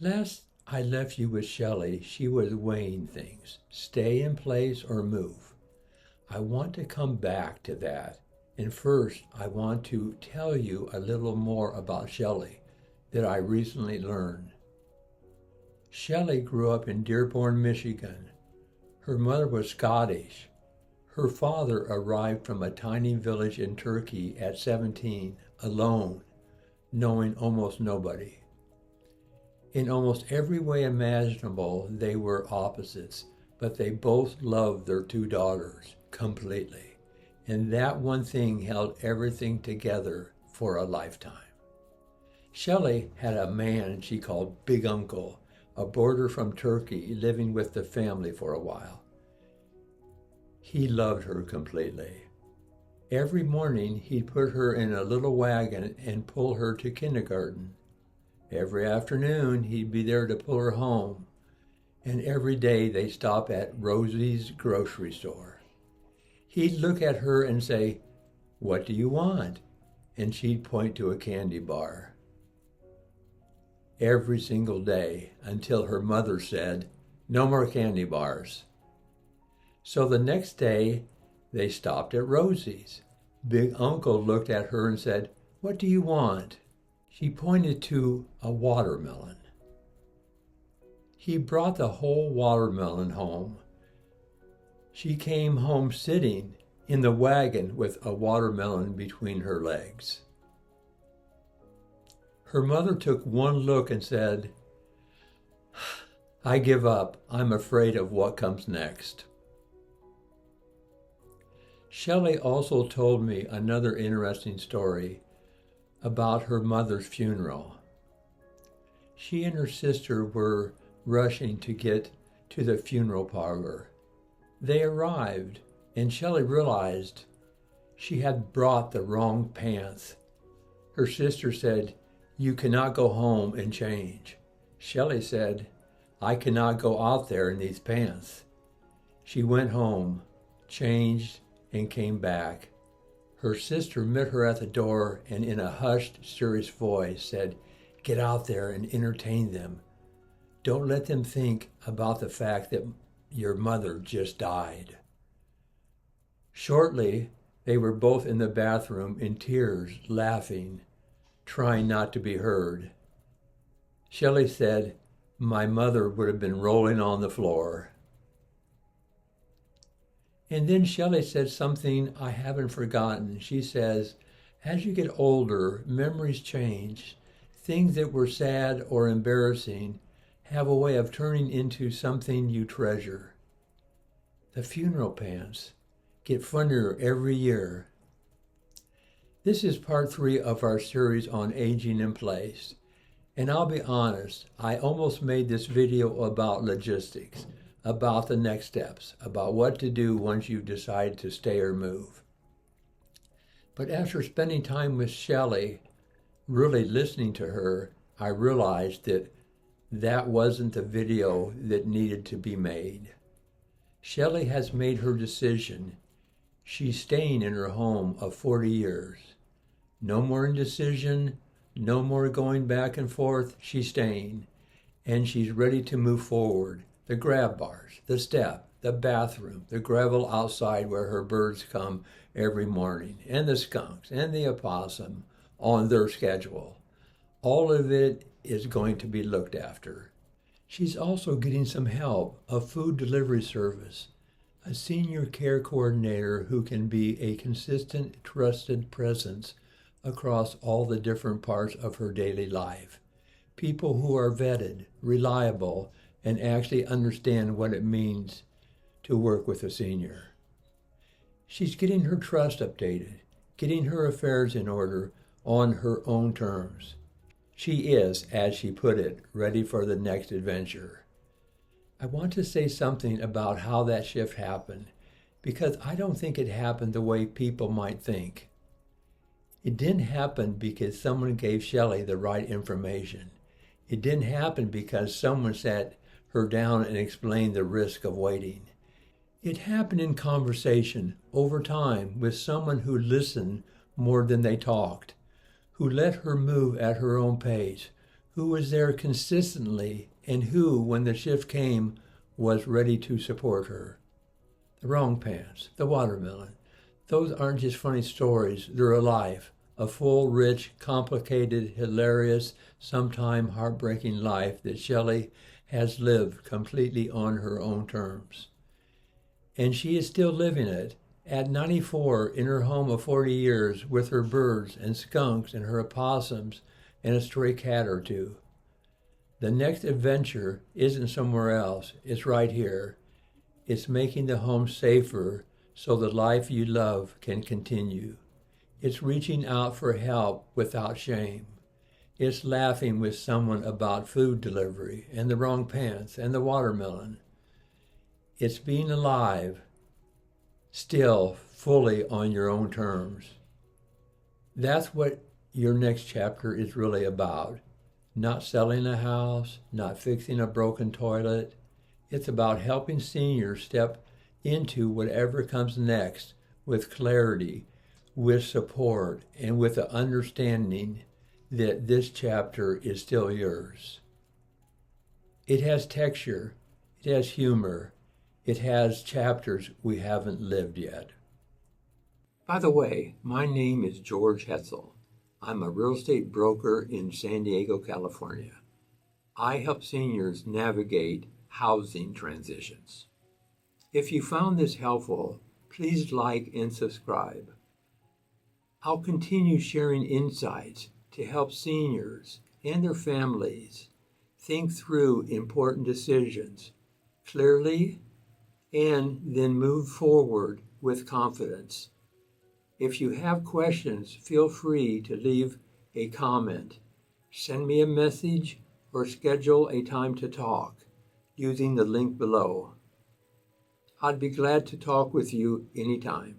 Last I left you with Shelly, she was weighing things. Stay in place or move. I want to come back to that. And first, I want to tell you a little more about Shelly that I recently learned. Shelly grew up in Dearborn, Michigan. Her mother was Scottish. Her father arrived from a tiny village in Turkey at 17, alone, knowing almost nobody. In almost every way imaginable, they were opposites, but they both loved their two daughters completely. And that one thing held everything together for a lifetime. Shelly had a man she called Big Uncle, a boarder from Turkey, living with the family for a while. He loved her completely. Every morning he'd put her in a little wagon and pull her to kindergarten. Every afternoon he'd be there to pull her home. And every day they'd stop at Rosie's grocery store. He'd look at her and say, "What do you want?" And she'd point to a candy bar. Every single day until her mother said, "No more candy bars." So the next day they stopped at Rosie's. Big Uncle looked at her and said, "What do you want?" She pointed to a watermelon. He brought the whole watermelon home. She came home sitting in the wagon with a watermelon between her legs. Her mother took one look and said, "I give up. I'm afraid of what comes next." Shelly also told me another interesting story about her mother's funeral. She and her sister were rushing to get to the funeral parlor. They arrived, and Shelly realized she had brought the wrong pants. Her sister said, "You cannot go home and change." Shelly said, "I cannot go out there in these pants." She went home, changed, and came back. Her sister met her at the door and in a hushed, serious voice said, "Get out there and entertain them. Don't let them think about the fact that your mother just died." Shortly, they were both in the bathroom in tears, laughing, trying not to be heard. Shelly said, "My mother would have been rolling on the floor." And then Shelly said something I haven't forgotten. She says, as you get older, memories change. Things that were sad or embarrassing have a way of turning into something you treasure. The funeral pants get funnier every year. This is part 3 of our series on aging in place. And I'll be honest, I almost made this video about logistics, about the next steps, about what to do once you decide to stay or move. But after spending time with Shelly, really listening to her, I realized that that wasn't the video that needed to be made. Shelly has made her decision. She's staying in her home of 40 years. No more indecision, no more going back and forth. She's staying, and she's ready to move forward. The grab bars, the step, the bathroom, the gravel outside where her birds come every morning, and the skunks and the opossum on their schedule. All of it is going to be looked after. She's also getting some help, a food delivery service, a senior care coordinator who can be a consistent, trusted presence across all the different parts of her daily life. People who are vetted, reliable, and actually understand what it means to work with a senior. She's getting her trust updated, getting her affairs in order on her own terms. She is, as she put it, ready for the next adventure. I want to say something about how that shift happened, because I don't think it happened the way people might think. It didn't happen because someone gave Shelly the right information. It didn't happen because someone sat her down and explained the risk of waiting. It happened in conversation over time with someone who listened more than they talked, who let her move at her own pace, who was there consistently and who, when the shift came, was ready to support her. The wrong pants, the watermelon. Those aren't just funny stories, they're alive. A full, rich, complicated, hilarious, sometimes heartbreaking life that Shelly has lived completely on her own terms. And she is still living it at 94 in her home of 40 years with her birds and skunks and her opossums and a stray cat or two. The next adventure isn't somewhere else, it's right here. It's making the home safer so the life you love can continue. It's reaching out for help without shame. It's laughing with someone about food delivery and the wrong pants and the watermelon. It's being alive, still fully on your own terms. That's what your next chapter is really about. Not selling a house, not fixing a broken toilet. It's about helping seniors step into whatever comes next with clarity, with support, and with the understanding that this chapter is still yours. It has texture, it has humor, it has chapters we haven't lived yet. By the way, my name is George Hetzel. I'm a real estate broker in San Diego, California. I help seniors navigate housing transitions. If you found this helpful, please like and subscribe. I'll continue sharing insights to help seniors and their families think through important decisions clearly and then move forward with confidence. If you have questions, feel free to leave a comment, send me a message, or schedule a time to talk using the link below. I'd be glad to talk with you anytime.